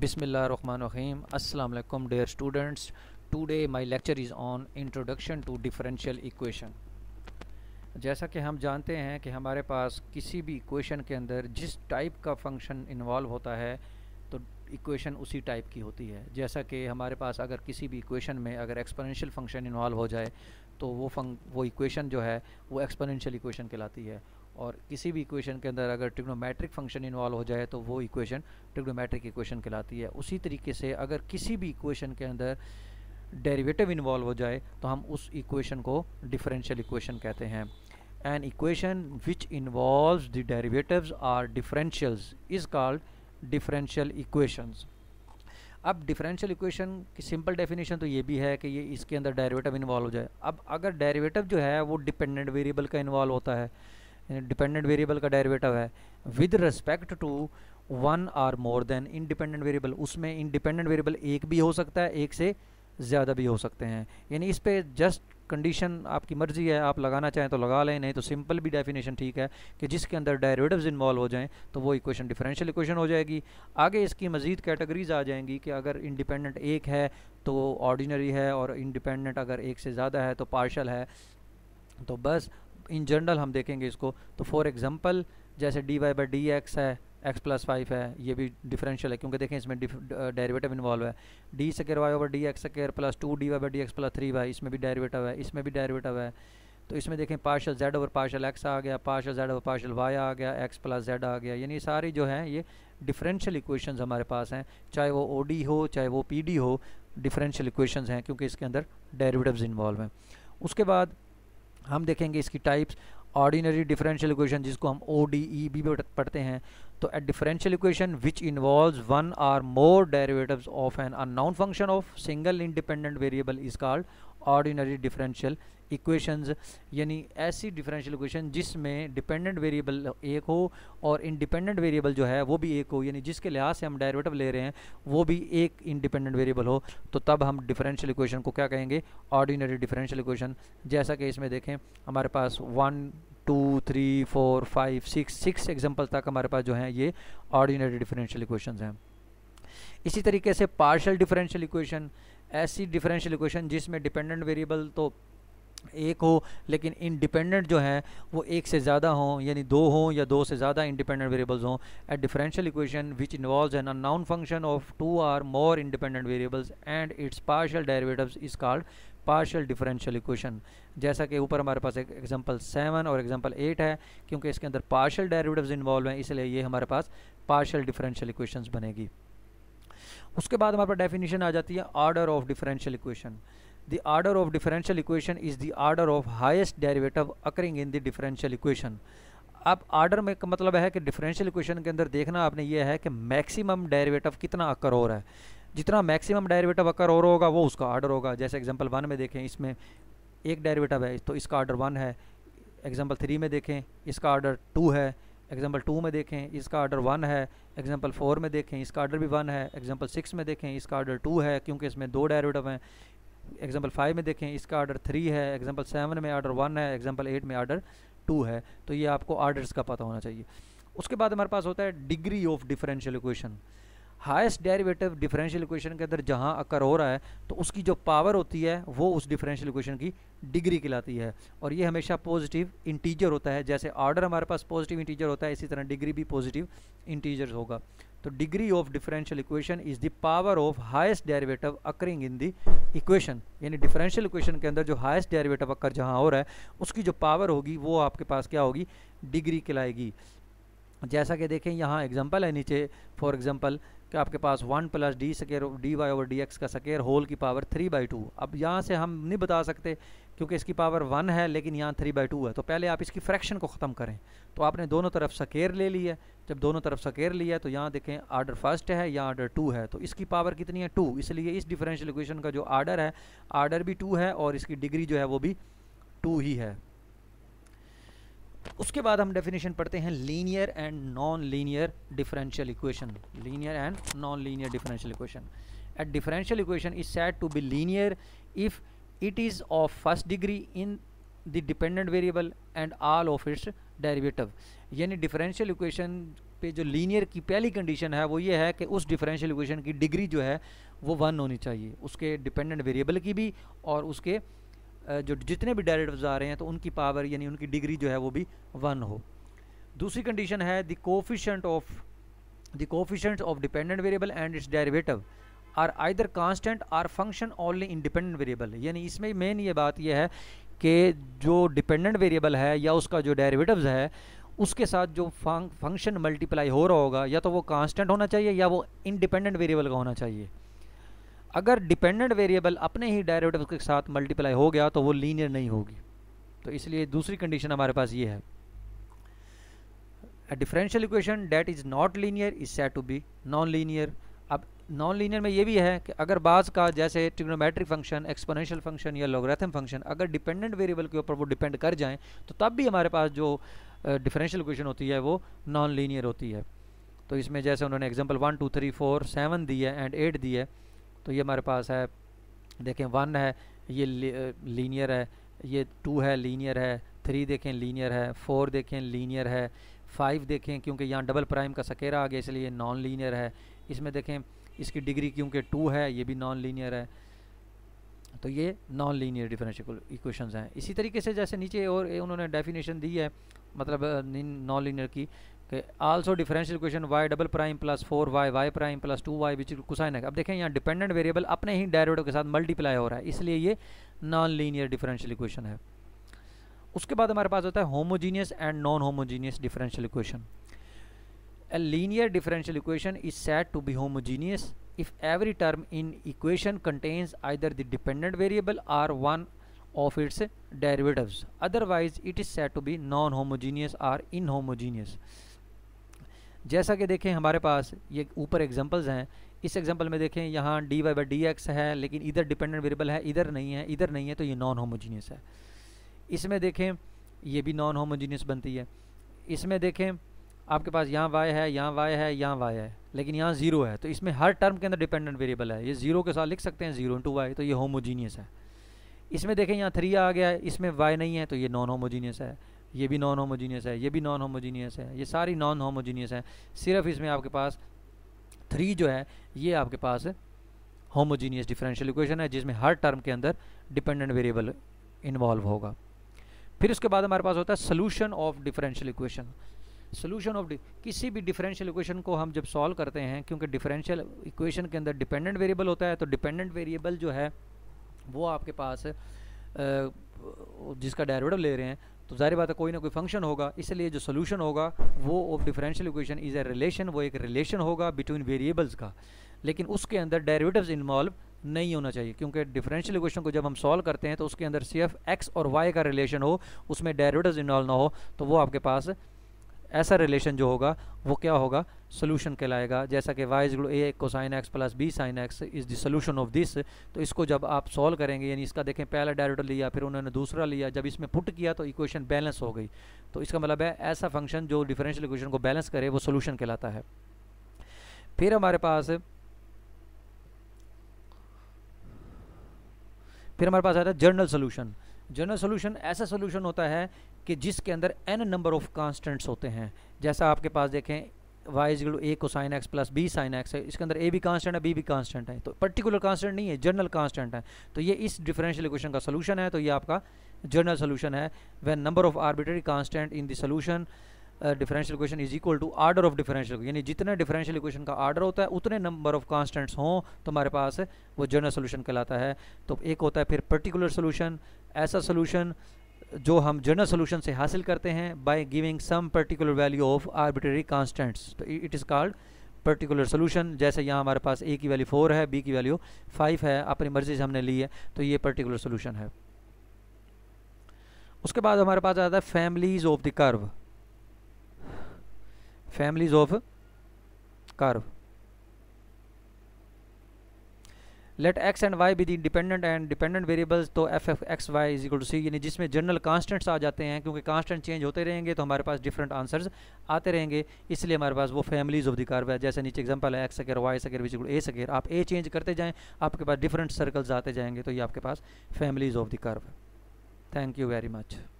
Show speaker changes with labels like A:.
A: Bismillahirrahmanirrahim. Assalamu alaikum dear students. Today my lecture is on introduction to differential equation. जैसा कि हम जानते हैं कि हमारे पास किसी भी इक्वेशन के अंदर जिस टाइप का फंक्शन इन्वॉल्व होता है तो इक्वेशन उसी टाइप की होती है। जैसा कि हमारे पास अगर किसी भी इक्वेशन में अगर एक्सपोनेंशियल फंक्शन इन्वॉल्व हो जाए तो वो इक्वेशन जो है वो एक्सपोनेंशियल इक्वेशन कहलाती है, और किसी भी इक्वेशन के अंदर अगर ट्रिग्नोमेट्रिक फंक्शन इन्वॉल्व हो जाए तो वो इक्वेशन ट्रिग्नोमेट्रिक इक्वेशन कहलाती है। उसी तरीके से अगर किसी भी इक्वेशन के अंदर डेरिवेटिव इन्वॉल्व हो जाए तो हम उस इक्वेशन को डिफरेंशियल इक्वेशन कहते हैं। An equation which involves the derivatives are differentials is called differential equations. अब डिफरेंशियल इक्वेशन की सिंपल डेफिनेशन तो ये भी है कि ये इसके अंदर डेरिवेटिव इन्वॉल्व हो जाए। अब अगर डेरिवेटिव जो है वो डिपेंडेंट वेरिएबल का इन्वॉल्व होता है, डिपेंडेंट वेरिएबल का डेरिवेटिव है with respect to one or more than independent variable, उसमें इंडिपेंडेंट वेरिएबल एक भी हो सकता है, एक से ज़्यादा भी हो सकते हैं। यानी इस पे जस्ट कंडीशन आपकी मर्जी है, आप लगाना चाहें तो लगा लें, नहीं तो सिंपल भी डेफिनेशन ठीक है कि जिसके अंदर डेरिवेटिव्स इन्वॉल्व हो जाएं तो वो इक्वेशन डिफरेंशियल इक्वेशन हो जाएगी। आगे इसकी मज़ीद कैटेगरीज आ जाएंगी कि अगर इंडिपेंडेंट एक है तो ऑर्डिनरी है, और इंडिपेंडेंट अगर एक से ज़्यादा है तो पार्शल है। तो बस इन जनरल हम देखेंगे इसको। तो फॉर एग्जांपल जैसे d y by d x है, एक्स प्लस 5 है, ये भी डिफरेंशियल है क्योंकि देखें इसमें डेरिवेटिव इन्वॉल्व है। D square y over d x square plus 2 d y by d x plus 3 y, इसमें भी डेरिवेटिव है, इसमें भी डेरिवेटिव है। तो इसमें देखें partial Z over partial X आ गया, partial Z over partial Y आ गया, एक्स प्लस जेड आ गया। यानी सारी जो हैं ये डिफरेंशियल इक्वेशंस हमारे पास हैं, चाहे वो ओ डी हो चाहे वो पी डी हो, डिफरेंशियल इक्वेशंस हैं क्योंकि इसके अंदर डेरिवेटिव्स इन्वॉल्व हैं। उसके बाद हम देखेंगे इसकी टाइप्स। ऑर्डिनरी डिफरेंशियल इक्वेशन जिसको हम ओ डी ई भी पढ़ते हैं, तो a differential equation which involves one or more derivatives of an unknown function of single independent variable is called ordinary differential equations. यानी ऐसी डिफरेंशियल इक्वेशन जिसमें dependent variable एक हो और इंडिपेंडेंट वेरिएबल जो है वो भी एक हो, यानी जिसके लिहाज से हम डेरिवेटिव ले रहे हैं वो भी एक इंडिपेंडेंट वेरिएबल हो, तो तब हम डिफरेंशियल इक्वेशन को क्या कहेंगे, ऑर्डिनरी डिफरेंशियल इक्वेशन। जैसा कि इसमें देखें हमारे पास 1 2 3 4 5 6 एग्जाम्पल तक हमारे पास जो हैं ये ऑर्डिनरी डिफरेंशियल इक्वेशंस हैं। इसी तरीके से पार्शियल डिफरेंशियल इक्वेशन, ऐसी डिफरेंशियल इक्वेशन जिसमें डिपेंडेंट वेरिएबल तो एक हो लेकिन इंडिपेंडेंट जो है वो एक से ज़्यादा हों, यानी दो हों या दो से ज़्यादा इंडिपेंडेंट वेरिएबल्स हों। ए differential equation which involves N unknown function of 2 और more independent variables and it's partial derivatives is called partial differential equation. जैसा कि ऊपर हमारे पास एक एग्जांपल 7 और एग्जांपल 8 है, क्योंकि इसके अंदर पार्शियल डेरिवेटिव्स इन्वॉल्व हैं इसलिए ये हमारे पास पार्शियल डिफरेंशियल इक्वेशंस बनेगी। उसके बाद हमारे पास डेफिनेशन आ जाती है order of differential equation. The order of differential equation is the order of highest derivative occurring in the differential equation। अब आर्डर में का मतलब है कि डिफरेंशियल इक्वेशन के अंदर देखना आपने ये है कि मैक्सिमम डेरिवेटिव कितना अकर हो रहा है। जितना मैक्सिमम डेरिवेटिव अकर हो रहा होगा वो उसका आर्डर होगा। जैसे एग्जांपल 1 में देखें इसमें एक डेरिवेटिव है तो इसका आर्डर 1 है। एग्जांपल 3 में देखें इसका आर्डर 2 है। एग्जांपल 2 में देखें इसका आर्डर 1 है। एग्जांपल 4 में देखें इसका आर्डर भी 1 है। एग्जांपल 6 में देखें इसका आर्डर 2 है क्योंकि इसमें 2 डेरिवेटिव हैं। एग्जाम्पल 5 में देखें इसका आर्डर 3 है। एग्जाम्पल 7 में आर्डर 1 है। एग्जाम्पल 8 में आर्डर 2 है। तो ये आपको आर्डर्स का पता होना चाहिए। उसके बाद हमारे पास होता है degree of differential equation. Highest derivative differential equation के अंदर जहाँ अकर हो रहा है तो उसकी जो पावर होती है वो उस डिफरेंशियल इक्वेशन की डिग्री कहलाती है, और ये हमेशा पॉजिटिव इंटीजर होता है। जैसे ऑर्डर हमारे पास पॉजिटिव इंटीजर होता है इसी तरह डिग्री भी पॉजिटिव इंटीजर होगा। तो degree of differential equation is the power of highest derivative occurring in the equation. यानी डिफरेंशियल इक्वेशन के अंदर जो हाईएस्ट डेरिवेटिव अकर जहाँ हो रहा है उसकी जो पावर होगी वो आपके पास क्या होगी, डिग्री कहलाएगी। जैसा कि देखें यहाँ एग्जांपल है नीचे, फॉर एग्जांपल कि आपके पास 1 plus d square d y over d x का स्क्वायर होल की पावर 3/2। अब यहाँ से हम नहीं बता सकते क्योंकि इसकी पावर 1 है लेकिन यहाँ 3/2 है, तो पहले आप इसकी फ्रैक्शन को ख़त्म करें। तो आपने दोनों तरफ स्क्वायर ले लिया। जब दोनों तरफ स्क्वायर लिया तो यहाँ देखें आर्डर फर्स्ट है, यहाँ आर्डर 2 है, तो इसकी पावर कितनी है 2। इसलिए इस डिफरेंशियल इक्वेशन का जो आर्डर है आर्डर भी 2 है और इसकी डिग्री जो है वो भी 2 ही है। उसके बाद हम डेफिनेशन पढ़ते हैं linear and non linear differential equation. Linear and non linear differential equation. A differential equation is said to be linear if it is of first degree in the dependent variable and all of its derivative। यानी differential equation पे जो linear की पहली condition है वो ये है कि उस डिफरेंशियल इक्वेशन की डिग्री जो है वो 1 होनी चाहिए, उसके डिपेंडेंट वेरिएबल की भी और उसके जो जितने भी डेरिवेटिव्स आ रहे हैं तो उनकी पावर यानी उनकी डिग्री जो है वो भी 1 हो। दूसरी कंडीशन है the coefficient of dependent variable and its derivative are either constant or function only independent variable. यानी इसमें मेन ये बात ये है कि जो डिपेंडेंट वेरिएबल है या उसका जो डेरिवेटिव्स है उसके साथ जो फंक्शन मल्टीप्लाई हो रहा होगा या तो वो कांस्टेंट होना चाहिए या वो इंडिपेंडेंट वेरिएबल का होना चाहिए। अगर डिपेंडेंट वेरिएबल अपने ही डेरिवेटिव के साथ मल्टीप्लाई हो गया तो वो लीनियर नहीं होगी। तो इसलिए दूसरी कंडीशन हमारे पास ये है, a differential equation that is not linear is said to be non linear. अब नॉन लीनियर में ये भी है कि अगर बाज का जैसे ट्रिग्नोमेट्रिक फंक्शन, एक्सपोनेंशियल फंक्शन या लॉगरिथम फंक्शन अगर डिपेंडेंट वेरिएबल के ऊपर वो डिपेंड कर जाएं तो तब भी हमारे पास जो डिफरेंशियल इक्वेशन होती है वो नॉन लीनियर होती है। तो इसमें जैसे उन्होंने एग्जांपल 1 2 3 4 7 दी है एंड 8 दी है, तो ये हमारे पास है, देखें 1 है ये लीनियर है, ये 2 है लीनियर है, 3 देखें लीनियर है, 4 देखें लीनियर है, 5 देखें क्योंकि यहाँ डबल प्राइम का सकेरा आ गया इसलिए नॉन लीनियर है। इसमें देखें इसकी डिग्री क्योंकि 2 है ये भी नॉन लीनियर है। तो ये नॉन लीनियर डिफरेंशियल इक्वेशंस हैं। इसी तरीके से जैसे नीचे और उन्होंने डेफिनेशन दी है मतलब नॉन लीनियर की कि also differential equation y double prime plus 4y y prime plus 2y विच कोसाइन है। अब देखें यहाँ डिपेंडेंट वेरिएबल अपने ही डेरिवेटिव के साथ मल्टीप्लाई हो रहा है इसलिए ये नॉन लीनियर डिफरेंशियल इक्वेशन है। उसके बाद हमारे पास होता है homogeneous and non homogeneous differential equation. A linear differential equation is said to be homogeneous if every term in equation contains either the dependent variable or one of its derivatives. Otherwise, it is said to be non-homogeneous or inhomogeneous. जैसा कि देखें हमारे पास ये ऊपर examples हैं, इस example में देखें यहाँ dy by dx है लेकिन इधर डिपेंडेंट वेरिएबल है, इधर नहीं है तो ये नॉन होमोजीनियस है। इसमें देखें ये भी नॉन होमोजीनियस बनती है। इसमें देखें आपके पास यहाँ y है, यहाँ y है, यहाँ y है लेकिन यहाँ 0 है, तो इसमें हर टर्म के अंदर डिपेंडेंट वेरिएबल है, ये 0 के साथ लिख सकते हैं 0 × y, तो ये होमोजीनियस है। इसमें देखें यहाँ 3 आ गया है, इसमें y नहीं है तो ये नॉन होमोजीनियस है, ये भी नॉन होमोजीनियस है, ये भी नॉन होमोजीनियस है, ये सारी नॉन होमोजीनियस है। सिर्फ इसमें आपके पास 3 जो है ये आपके पास होमोजीनियस डिफरेंशियल इक्वेशन है जिसमें हर टर्म के अंदर डिपेंडेंट वेरिएबल इन्वॉल्व होगा। फिर उसके बाद हमारे पास होता है solution of differential equation. Solution of किसी भी डिफरेंशियल इक्वेशन को हम जब सॉल्व करते हैं, क्योंकि डिफरेंशियल इक्वेशन के अंदर डिपेंडेंट वेरिएबल होता है, तो डिपेंडेंट वेरिएबल जो है वो आपके पास जिसका डेरिवेटिव ले रहे हैं तो जाहिर बात है कोई ना कोई फंक्शन होगा, इसलिए जो सोल्यूशन होगा वो of differential equation is a relation, वो एक रिलेशन होगा बिटवीन वेरिएबल्स का, लेकिन उसके अंदर डेरिवेटिव्स इन्वॉल्व नहीं होना चाहिए। क्योंकि डिफरेंशियल इक्वेशन को जब हम सॉल्व करते हैं तो उसके अंदर सिर्फ x और y का रिलेशन हो, उसमें डेरिवेटिव्स इन्वॉल्व ना हो, तो वो आपके पास ऐसा रिलेशन जो होगा वो क्या होगा, सोल्यूशन कहलाएगा। जैसा कि y = a cosine x plus b sine x is the solution of this. तो इसको जब आप सॉल्व करेंगे, यानी इसका देखें पहला डेरिवेटिव लिया फिर उन्होंने दूसरा लिया, जब इसमें पुट किया तो इक्वेशन बैलेंस हो गई। तो इसका मतलब है ऐसा फंक्शन जो डिफरेंशियल इक्वेशन को बैलेंस करे वो सोल्यूशन कहलाता है। फिर हमारे पास आता है जनरल सोल्यूशन। जनरल सोल्यूशन ऐसा सोल्यूशन होता है कि जिसके अंदर n नंबर ऑफ कांस्टेंट्स होते हैं। जैसा आपके पास देखें y = a cosine x plus b sine x है, इसके अंदर a भी कांस्टेंट है, b भी कांस्टेंट है, तो पर्टिकुलर कांस्टेंट नहीं है, जनरल कांस्टेंट है। तो ये इस डिफरेंशियल इक्वेशन का सोल्यूशन है, तो ये आपका जनरल सोल्यूशन है। When number of arbitrary constant in the solution differential equation is equal to order of differential, यानी जितने डिफरेंशियल इक्वेशन का आर्डर होता है उतने नंबर ऑफ कांस्टेंट्स हों तो हमारे पास वो जनरल सोल्यूशन कहलाता है। तो एक होता है फिर पर्टिकुलर सोल्यूशन, ऐसा सोल्यूशन जो हम जनरल सोल्यूशन से हासिल करते हैं by giving some particular value of arbitrary constants, तो it is called particular solution. जैसे यहाँ हमारे पास a की वैल्यू 4 है, b की वैल्यू 5 है, अपनी मर्जी से हमने ली है, तो ये पर्टिकुलर सोल्यूशन है। उसके बाद हमारे पास आता है families of the curve. Families of curve, let x and y be the independent and dependent variables, तो f(x, y) = c, यानी जिसमें जनरल कांस्टेंट्स आ जाते हैं, क्योंकि कांस्टेंट चेंज होते रहेंगे तो हमारे पास डिफरेंट आंसर्स आते रहेंगे, इसलिए हमारे पास वो फैमिलीज ऑफ द कर्व है। जैसे नीचे एग्जांपल है x², y² a स्क्वायर, आप a चेंज करते जाएं आपके पास डिफरेंट सर्कल्स आते जाएंगे, तो ये आपके पास families of the curve. Thank you very much.